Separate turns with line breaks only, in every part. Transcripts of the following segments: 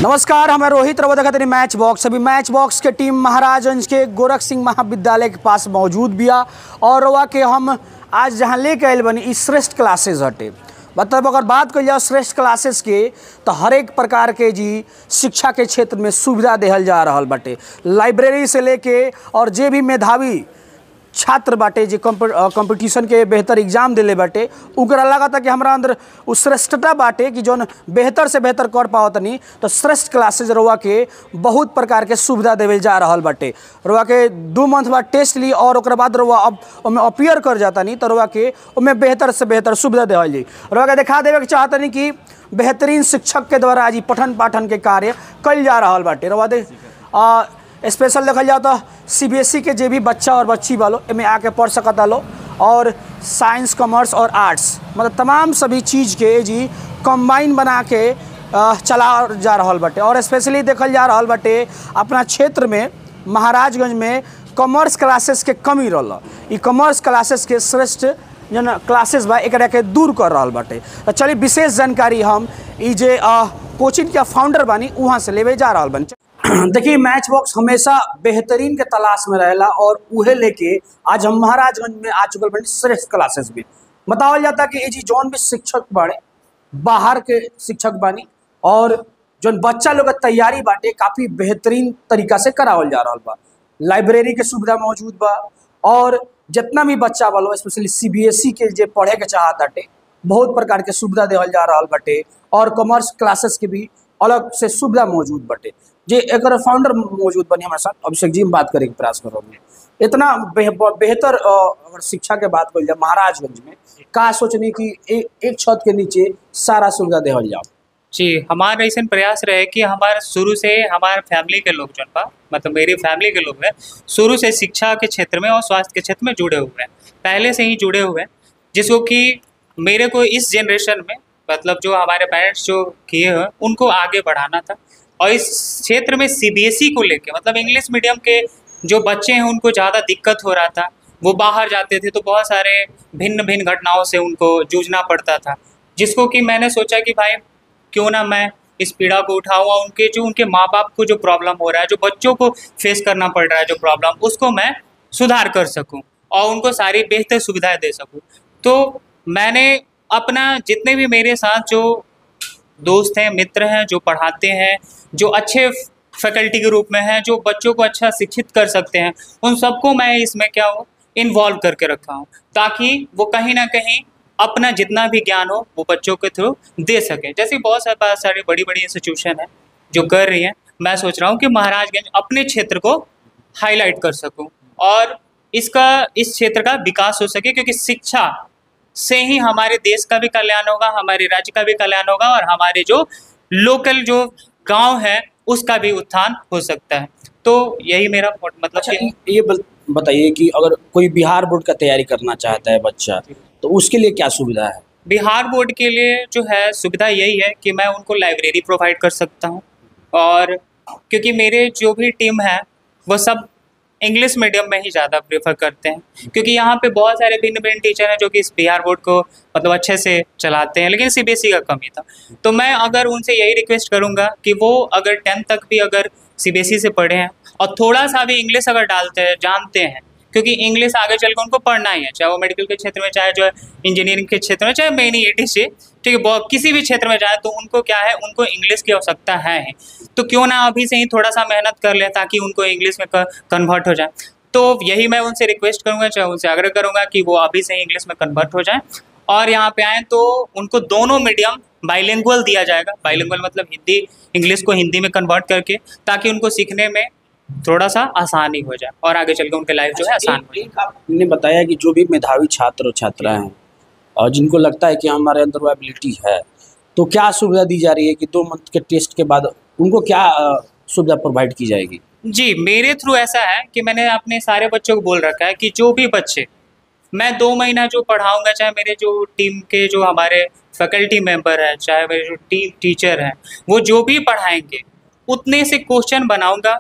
नमस्कार, हमें रोहित रवा देखते मैच बॉक्स। अभी मैच बॉक्स के टीम महाराजगंज के गोरख सिंह महाविद्यालय के पास मौजूद बिया और रवा के हम आज जहाँ लेके आयल बनी श्रेष्ठ क्लासेस हटे। मतलब अगर बात कल जाए श्रेष्ठ क्लासेस के तो हर एक प्रकार के जी शिक्षा के क्षेत्र में सुविधा देहल जा रहा बाटे। लाइब्रेरी से लेके और जे भी मेधावी छात्र बाटे जो कंपटीशन के बेहतर एग्जाम दिले बाटे उनका लगा कि हमारा अंदर उस श्रेष्ठता बाटे कि जौन बेहतर से बेहतर कर पावत नहीं। तो श्रेष्ठ क्लासेज रवा के बहुत प्रकार के सुविधा देवे जा रहा बाटे। रवा के 2 मंथ बाद टेस्ट ली और ओकर बाद रवा अब उनमें अपियर कर जाता नहीं तो रवा के उनमें बेहतर से बेहतर सुविधा देवल जाए। रवा के दिखा देवे के चाहता नहीं कि बेहतरीन शिक्षक के द्वारा आज पठन पाठन के कार्य कल जा रहा बाटे। रवा दे स्पेशल देखल जाओ तो सीबीएसई के जे भी बच्चा और बच्ची वालों इनमें आके पढ़ सकता लो और साइंस कॉमर्स और आर्ट्स मतलब तमाम सभी चीज़ के जी कंबाइन बना के चला जा रहा बाटे। और स्पेशली देखल जा रहा बाटे अपना क्षेत्र में महाराजगंज में कॉमर्स क्लासेस के कमी रहा। ई कॉमर्स क्लासेस के श्रेष्ठ जन क्लासेस बा एकरा के दूर कर रहा बाटे। तो चलिए विशेष जानकारी हम ई जे कोचिंग के फाउंडर बानी वहाँ से लेवे जा रहा बानी। देखिए मैच बॉक्स हमेशा बेहतरीन के तलाश में रहेला और उहे लेके आज हम महाराजगंज में आ चुकल बनी श्रेष्ठ क्लासेस भी। बतावल जाता कि ये जी जौन भी शिक्षक बाड़े बाहर के शिक्षक बानी और जौन बच्चा लोग तैयारी बाटे काफ़ी बेहतरीन तरीका से करावल जा रहा बा। लाइब्रेरी के सुविधा मौजूद बा और जितना भी बच्चा वालों स्पेशली सीबीएसई के जे पढ़े के चाहत बाटे बहुत प्रकार के सुविधा देवल जा रहा बाटे। और कॉमर्स क्लासेस के भी अलग से सुविधा मौजूद बाटे। जे एक फाउंडर मौजूद बनी हमारे साथ अभिषेक जी, हम बात करें प्रयास करोगे इतना बेहतर अगर शिक्षा के बात कर जाए महाराजगंज में का सोचने की एक छत के नीचे सारा सुविधा देवल जाओ।
जी, हमारा ऐसा प्रयास रहे कि हमारे शुरू से हमारे फैमिली के लोग जो मतलब मेरी फैमिली के लोग हैं शुरू से शिक्षा के क्षेत्र में और स्वास्थ्य के क्षेत्र में जुड़े हुए हैं, पहले से ही जुड़े हुए हैं, जिसको कि मेरे को इस जनरेशन में मतलब जो हमारे पेरेंट्स जो किए हैं उनको आगे बढ़ाना था। और इस क्षेत्र में सीबीएसई को लेके मतलब इंग्लिश मीडियम के जो बच्चे हैं उनको ज़्यादा दिक्कत हो रहा था। वो बाहर जाते थे तो बहुत सारे भिन्न भिन्न घटनाओं से उनको जूझना पड़ता था, जिसको कि मैंने सोचा कि भाई क्यों ना मैं इस पीड़ा को उठाऊँ और उनके माँ बाप को जो प्रॉब्लम हो रहा है, जो बच्चों को फेस करना पड़ रहा है जो प्रॉब्लम, उसको मैं सुधार कर सकूँ और उनको सारी बेहतर सुविधाएँ दे सकूँ। तो मैंने अपना जितने भी मेरे साथ जो दोस्त हैं, मित्र हैं, जो पढ़ाते हैं, जो अच्छे फैकल्टी के रूप में हैं, जो बच्चों को अच्छा शिक्षित कर सकते हैं, उन सबको मैं इसमें क्या हो इन्वॉल्व करके रखा हूँ ताकि वो कहीं ना कहीं अपना जितना भी ज्ञान हो वो बच्चों के थ्रू दे सके। जैसे बहुत सारी बड़ी बड़ी इंस्टीट्यूशन है जो कर रही हैं, मैं सोच रहा हूँ कि महाराजगंज अपने क्षेत्र को हाईलाइट कर सकूँ और इस क्षेत्र का विकास हो सके, क्योंकि शिक्षा से ही हमारे देश का भी कल्याण होगा, हमारे राज्य का भी कल्याण होगा और हमारे जो लोकल जो गांव है उसका भी उत्थान हो सकता है। तो यही मेरा मतलब।
अच्छा, ये बताइए कि अगर कोई बिहार बोर्ड का तैयारी करना चाहता है बच्चा तो उसके लिए क्या सुविधा है?
बिहार बोर्ड के लिए जो है सुविधा यही है कि मैं उनको लाइब्रेरी प्रोवाइड कर सकता हूँ और क्योंकि मेरे जो भी टीम है वो सब इंग्लिश मीडियम में ही ज़्यादा प्रेफर करते हैं, क्योंकि यहाँ पे बहुत सारे भिन्न भिन्न टीचर हैं जो कि इस बिहार बोर्ड को मतलब अच्छे से चलाते हैं, लेकिन सीबीएसई का कमी था। तो मैं अगर उनसे यही रिक्वेस्ट करूँगा कि वो अगर 10th तक भी अगर सीबीएसई से पढ़े हैं और थोड़ा सा भी इंग्लिश अगर डालते हैं जानते हैं, क्योंकि इंग्लिश आगे चल कर उनको पढ़ना ही है, चाहे वो मेडिकल के क्षेत्र में, चाहे जो है इंजीनियरिंग के क्षेत्र में, चाहे मेनी ETC, ठीक है, किसी भी क्षेत्र में जाए तो उनको क्या है, उनको इंग्लिश की आवश्यकता है। तो क्यों ना अभी से ही थोड़ा सा मेहनत कर ले ताकि उनको इंग्लिश में कन्वर्ट हो जाए। तो यही मैं उनसे रिक्वेस्ट करूँगा, चाहे उनसे आग्रह करूँगा कि वो अभी से ही इंग्लिश में कन्वर्ट हो जाए और यहाँ पे आएँ तो उनको दोनों मीडियम बाइलिंगुअल दिया जाएगा। बाइलिंगुअल मतलब हिंदी इंग्लिश को हिंदी में कन्वर्ट करके, ताकि उनको सीखने में थोड़ा सा आसानी हो जाए और आगे चलकर उनके लाइफ जो है आसान हो जाए।
आपने बताया कि जो भी मेधावी छात्र और छात्रा हैं और जिनको लगता है कि हमारे अंदर वो एबिलिटी है, तो क्या सुविधा दी जा रही है कि 2 मंथ के टेस्ट के बाद उनको क्या सुविधा प्रोवाइड की जाएगी?
जी, मेरे थ्रू ऐसा है कि मैंने अपने सारे बच्चों को बोल रखा है कि जो भी बच्चे मैं 2 महीना जो पढ़ाऊँगा, चाहे मेरे जो टीम के जो हमारे फैकल्टी मेंबर हैं, चाहे मेरे जो टीचर हैं, वो जो भी पढ़ाएंगे उतने से क्वेश्चन बनाऊँगा,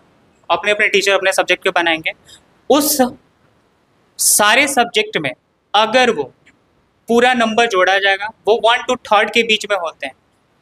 अपने अपने टीचर अपने सब्जेक्ट के बनाएंगे। उस सारे सब्जेक्ट में अगर वो पूरा नंबर जोड़ा जाएगा, वो 1 to 3rd के बीच में होते हैं,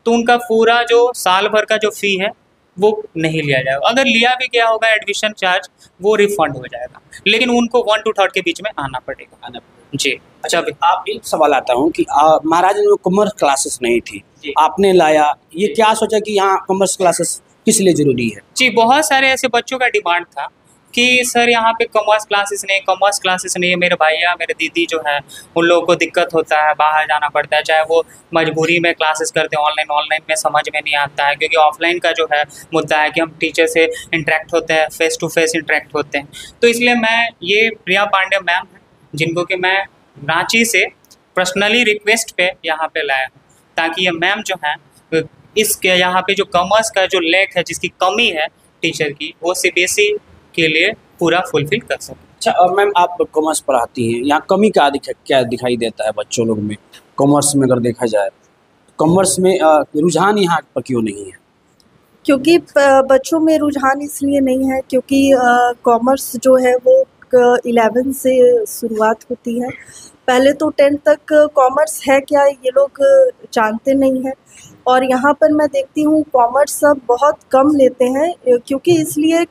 तो उनका पूरा जो साल भर का जो फ़ी है वो नहीं लिया जाएगा। अगर लिया भी गया होगा एडमिशन चार्ज वो रिफंड हो जाएगा, लेकिन उनको 1 to 3 के बीच में आना पड़ेगा। जी।
अच्छा, आप एक सवाल आता हूँ कि महाराज में कॉमर्स क्लासेस नहीं थी,
जी।
आपने लाया, ये क्या सोचा कि यहाँ कॉमर्स क्लासेस किस लिए जरूरी है?
जी, बहुत सारे ऐसे बच्चों का डिमांड था कि सर यहाँ पे कॉमर्स क्लासेस नहीं है, मेरे भैया मेरे दीदी जो है उन लोगों को दिक्कत होता है, बाहर जाना पड़ता है, चाहे वो मजबूरी में क्लासेस करते हैं, ऑनलाइन में समझ में नहीं आता है, क्योंकि ऑफलाइन का जो है मुद्दा है कि हम टीचर से इंटरेक्ट होते हैं, फेस टू फेस इंटरेक्ट होते हैं। तो इसलिए मैं ये प्रिया पांडे मैम है जिनको कि मैं रांची से पर्सनली रिक्वेस्ट पे यहाँ पे लाया हूँ, ताकि ये मैम जो है इसके यहाँ पे जो कॉमर्स का जो लैक है, जिसकी कमी है टीचर की, वो सीबीएसई के लिए पूरा फुलफिल कर सके।
अच्छा, और मैम आप कॉमर्स पढ़ाती हैं, यहाँ कमी क्या दिखाई देता है बच्चों लोग में? कॉमर्स में अगर देखा जाए, कॉमर्स में रुझान यहाँ पर क्यों नहीं है?
क्योंकि बच्चों में रुझान इसलिए नहीं है क्योंकि कॉमर्स जो है वो 11 से शुरुआत होती है। पहले तो 10 तक कॉमर्स है क्या ये लोग जानते नहीं हैं, और यहाँ पर मैं देखती हूँ कॉमर्स सब बहुत कम लेते हैं, क्योंकि इसलिए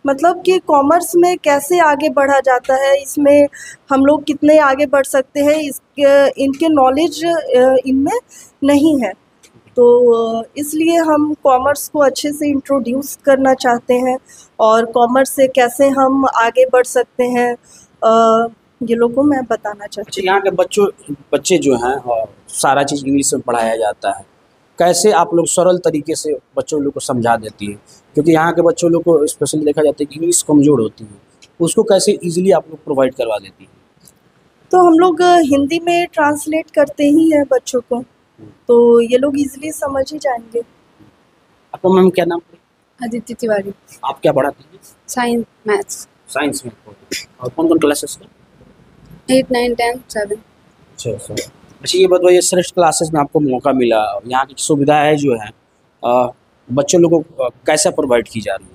मतलब कि कॉमर्स में कैसे आगे बढ़ा जाता है, इसमें हम लोग कितने आगे बढ़ सकते हैं, इनके नॉलेज इनमें नहीं है। तो इसलिए हम कॉमर्स को अच्छे से इंट्रोड्यूस करना चाहते हैं, और कॉमर्स से कैसे हम आगे बढ़ सकते हैं ये लोगों को मैं बताना चाहती हूँ।
यहाँ के बच्चे जो हैं सारा चीज़ इंग्लिश में पढ़ाया जाता है, कैसे आप लोग सरल तरीके से बच्चों लोग को समझा देती है? क्योंकि यहाँ के बच्चों लोग को स्पेशली देखा जाता है कि इंग्लिश कमज़ोर होती है, उसको कैसे इजीली आप लोग प्रोवाइड करवा देती है?
तो हम लोग हिंदी में ट्रांसलेट करते ही हैं बच्चों को, तो ये लोग इजीली समझ ही जाएंगे।
आपका मैम क्या नाम?
अदिति तिवारी।
आप क्या पढ़ाती हैं?
Science maths.
साइंस में। और कौन कौन क्लासेस का?
8, 9, 10, 7।
अच्छा, ये बताइए, श्रेष्ठ क्लासेस में आपको मौका मिला, यहाँ की सुविधाएं जो है बच्चों लोगों को कैसे प्रोवाइड की जा रही है?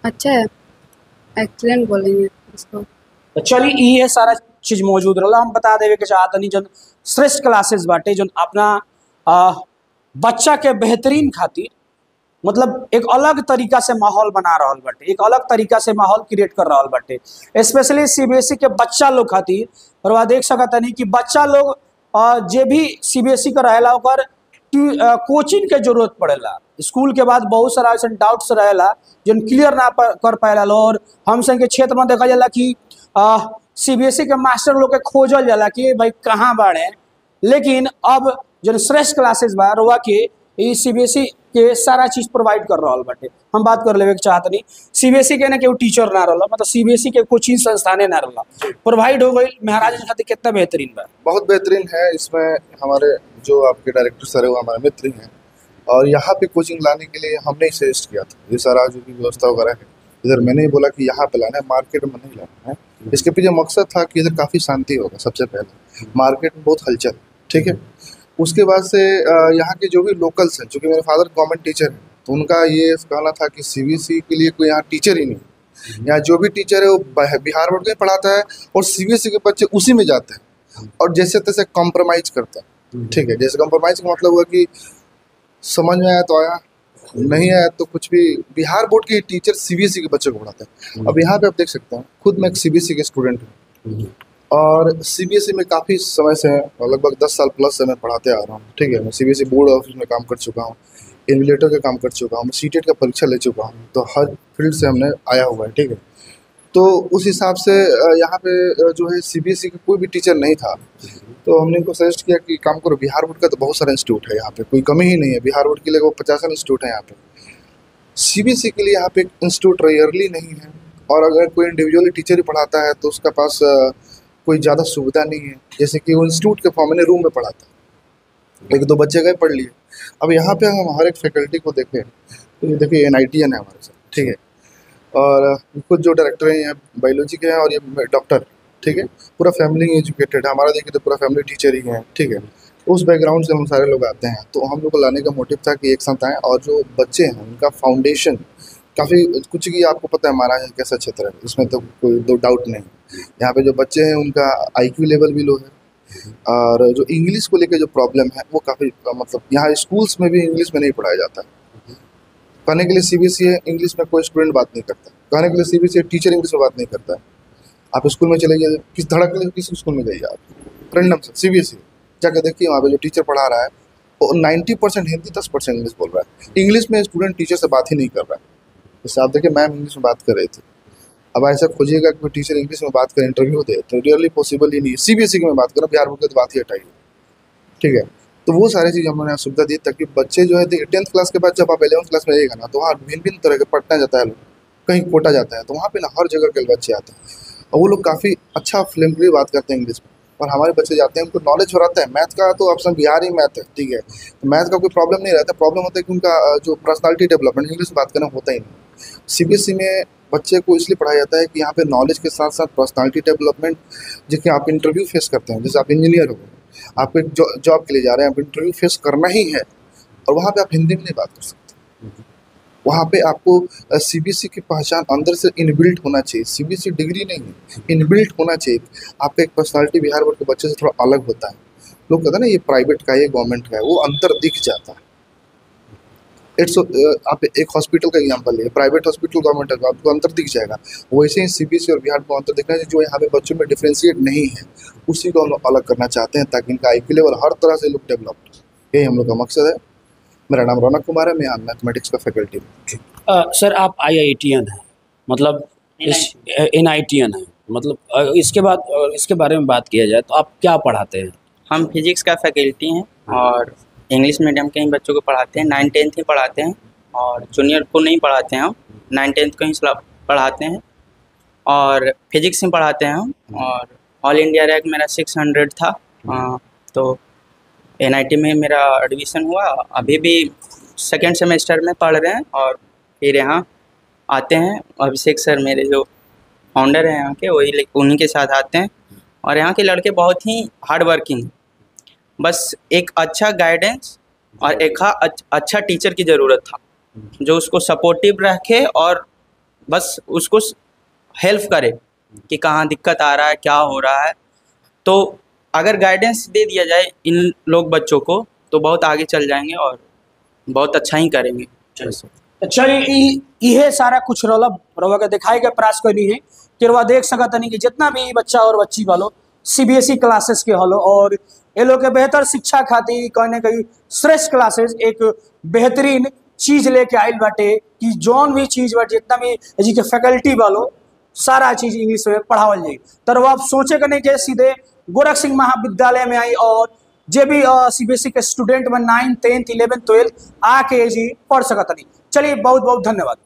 अच्छा है, एक्सीलेंट बोलेंगे इसको।
तो चलिए ये सारा चीज़ मौजूद रहा, हम बता देवे के चाहत नहीं जन श्रेष्ठ क्लासेस बाटे जन अपना बच्चा के बेहतरीन खातिर मतलब एक अलग तरीका से माहौल बना रहा बाटे, एक अलग तरीका से माहौल क्रिएट कर रहा बाटे, स्पेशली सीबीएसई के बच्चा लोग खातिर। और वह देख सकता नहीं कि बच्चा लोग जे भी सीबीएसई का रहेला ओकर कोचिंग के जरूरत पड़ेला, स्कूल के बाद बहुत सारा ऐसा डाउट्स रहेला जो क्लियर ना कर पाएला। और हम संग के क्षेत्र में देखा जाला कि सीबीएसई के मास्टर लोग के खोजल जाला कि भाई कहाँ बाड़े, लेकिन अब जो श्रेष्ठ क्लासेस बा रुआ के सीबीएसई के सारा चीज प्रोवाइड कर रहा बाटे। हम बात कर लेवे के चाहत नहीं, सीबीएसई के ना केहू टीचर ना रहा, मतलब सीबीएसई के कोचिंग संस्थाने ना रहा, प्रोवाइड हो गई। महाराज खातिर कितना बेहतरीन बा?
बहुत बेहतरीन है। इसमें हमारे जो आपके डायरेक्टर सर है वो हमारे मित्र ही हैं, और यहाँ पे कोचिंग लाने के लिए हमने ही सजेस्ट किया था। ये सारा जो भी व्यवस्था वगैरह है इधर मैंने ही बोला कि यहाँ पे लाना है, मार्केट में नहीं लाना है। इसके पीछे मकसद था कि इधर काफ़ी शांति होगा। सबसे पहले मार्केट में बहुत हलचल, ठीक है। उसके बाद से यहाँ के जो भी लोकल्स हैं, चूँकि मेरे फादर गवर्नमेंट टीचर हैं, तो उनका ये कहना था कि सीबीएसई के लिए कोई यहाँ टीचर ही नहीं, यहाँ जो भी टीचर है वो बिहार बोर्ड में पढ़ाता है और सीबीएसई के बच्चे उसी में जाते हैं और जैसे तैसे कॉम्प्रोमाइज़ करता है, ठीक है। जैसे कॉम्प्रोमाइज़ का मतलब हुआ कि समझ में आया तो आया, नहीं आया तो कुछ भी। बिहार बोर्ड के टीचर सीबीएसई के बच्चे को पढ़ाते हैं। अब यहाँ पे आप देख सकते हैं, खुद मैं एक सीबीएसई के स्टूडेंट हूँ और सीबीएसई में काफ़ी समय से लगभग 10 साल प्लस से मैं पढ़ाते आ रहा हूँ, ठीक है। मैं सीबीएसई बोर्ड ऑफिस में काम कर चुका हूँ, इन्विजिलेटर का काम कर चुका हूँ, मैं सीटेट का परीक्षा ले चुका हूँ, तो हर फील्ड से हमने आया हुआ है, ठीक है। तो उस हिसाब से यहाँ पे जो है सीबीएसई का कोई भी टीचर नहीं था, तो हमने इनको सजेस्ट किया कि काम करो। बिहार बोर्ड का तो बहुत सारा इंस्टीट्यूट है यहाँ पे, कोई कमी ही नहीं है। बिहार बोर्ड के लिए वो 50 इंस्टीट्यूट है यहाँ पे, सीबीएसई के लिए यहाँ पे इंस्टीट्यूट रेयरली नहीं है। और अगर कोई इंडिविजुअली टीचर ही पढ़ाता है तो उसका पास कोई ज़्यादा सुविधा नहीं है। जैसे कि वो इंस्टीट्यूट के फॉर्म में रूम में पढ़ाता है, 1-2 बच्चे गए पढ़ लिए। अब यहाँ पे हम हर एक फैकल्टी को देखें तो ये देखिए NITN है हमारे साथ, ठीक है। और खुद जो डायरेक्टर हैं यहाँ बायोलॉजी के हैं और ये डॉक्टर, ठीक है। पूरा फैमिली एजुकेटेड है हमारा, देखिए तो पूरा फैमिली टीचर ही है, ठीक है। उस बैकग्राउंड से हम सारे लोग आते हैं, तो हम लोग को लाने का मोटिव था कि एक साथ आएँ। और जो बच्चे हैं उनका फाउंडेशन काफ़ी कुछ की आपको पता है महाराज कैसा क्षेत्र है, इसमें तो कोई दो डाउट नहीं। यहाँ पे जो बच्चे हैं उनका IQ लेवल भी लो है, और जो इंग्लिश को लेकर जो प्रॉब्लम है वो काफ़ी मतलब यहाँ स्कूल्स में भी इंग्लिश में नहीं पढ़ाया जाता है। कहने के लिए सीबीएसई है, इंग्लिश में कोई स्टूडेंट बात नहीं करता। कहने के लिए सीबीएसई है, टीचर इंग्लिश में बात नहीं करता है। आप स्कूल में चले जाइए, किस धड़क ले किस स्कूल में जाइए आप रैंडम से सीबीएसई जाकर देखिए, वहाँ पे जो टीचर पढ़ा रहा है वो 90% हिंदी 10% इंग्लिश बोल रहा है। इंग्लिश में स्टूडेंट टीचर से बात ही नहीं कर रहा है। जैसे आप देखिए मैम इंग्लिश में बात कर रहे थे, अब ऐसा खोजिएगा कि टीचर इंग्लिश में बात कर इंटरव्यू दे तो रियली पॉसिबल ही नहीं है। सीबीएसई की मैं बात करूँ, बिहार बोर्ड की तो बात ही हटाइए, ठीक है। तो वो सारी चीज़ हमने सुविधा दी ताकि बच्चे जो है देखिए 10th क्लास के बाद जब आप 11th क्लास में जाइएगा ना तो वहाँ भिन्न भिन्न तरह के पढ़ना जाता है, लोग कहीं कोटा जाता है, तो वहाँ पे ना हर जगह के बच्चे आते हैं और वो लोग काफ़ी अच्छा फ्लुएंटली बात करते हैं इंग्लिश में। और हमारे बच्चे जाते हैं, उनको नॉलेज हो रहता है मैथ का, तो ऑप्शन बिहार ही मैथ है, ठीक है। तो मैथ का कोई प्रॉब्लम नहीं रहता, प्रॉब्लम होता है कि उनका जो पर्सनालिटी डेवलपमेंट इंग्लिश में बात करना होता ही नहीं। सीबीएसई में बच्चे को इसलिए पढ़ाया जाता है कि यहाँ पे नॉलेज के साथ साथ पर्सनालिटी डेवलपमेंट, जिसके आप इंटरव्यू फेस करते हैं, जैसे आप इंजीनियर हो, आप एक जॉब के लिए जा रहे हैं, आप इंटरव्यू फेस करना ही है और वहाँ पे आप हिंदी में नहीं बात कर सकते। वहाँ पे आपको सीबीएसई की पहचान अंदर से इनबिल्ट होना चाहिए। सीबीएसई डिग्री नहीं है, इनबिल्ट होना चाहिए। आपका एक पर्सनालिटी बिहार बोर्ड के बच्चे से थोड़ा अलग होता है। लोग कहते हैं ना ये प्राइवेट का है, ये गवर्नमेंट का है, वो अंतर दिख जाता है। आप एक हॉस्पिटल का एग्जांपल ले, प्राइवेट हॉस्पिटल गवर्नमेंट का, आपको अंतर दिख जाएगा। वैसे ही सीबीएसई और बिहार को अंतर दिखना है, जो यहाँ पे बच्चों में डिफ्रेंशिएट नहीं है उसी को हम लोग अलग करना चाहते हैं ताकि इनका IQ लेवल हर तरह से लोग डेवलप, यही हम लोग का मकसद है। मेरा नाम रौनक कुमार है, मैं यहाँ मैथमेटिक्स का फैकल्टी हूँ।
सर आप IITian हैं, मतलब NITian हैं, मतलब इसके बारे में बात किया जाए तो आप क्या पढ़ाते हैं?
हम फिजिक्स का फैकल्टी हैं और इंग्लिश मीडियम के ही बच्चों को पढ़ाते हैं। 9th-10th ही पढ़ाते हैं और जूनियर को नहीं पढ़ाते हैं हम, 9th-10th को ही पढ़ाते हैं और फिजिक्स में पढ़ाते हैं हम। और ऑल इंडिया रैंक मेरा 600 था। तो NIT में मेरा एडमिशन हुआ, अभी भी 2nd सेमेस्टर में पढ़ रहे हैं। और फिर यहाँ आते हैं, अभिषेक सर मेरे जो फाउंडर हैं यहाँ के, वही उन्हीं के साथ आते हैं। और यहाँ के लड़के बहुत ही हार्ड वर्किंग, बस एक अच्छा गाइडेंस और एक अच्छा टीचर की ज़रूरत था जो उसको सपोर्टिव रखे और बस उसको हेल्प करे कि कहाँ दिक्कत आ रहा है, क्या हो रहा है। तो अगर गाइडेंस दे दिया जाए इन लोग बच्चों को तो बहुत आगे चल जाएंगे और बहुत अच्छा ही करेंगे।
चलिए ये सारा कुछ रवा के दिखाई के प्रयास करनी है कि रवा देख सकत नहीं कि जितना भी बच्चा और बच्ची वालो CBSE क्लासेस के हलो और ये लोग के बेहतर शिक्षा खातिर कहीं ना कहीं श्रेष्ठ क्लासेस एक बेहतरीन चीज लेके आयल बाटे कि जौन भी चीज बाटे जितना भी जी के फैकल्टी वालो सारा चीज इंग्लिश में पढ़ावल जाए। तो आप सोचे कि नहीं कि सीधे गोरख सिंह महाविद्यालय में आई और जे भी CBSE के स्टूडेंट में 9th 10th 11th 12th आके जी पढ़ सकत नहीं। चलिए बहुत बहुत धन्यवाद।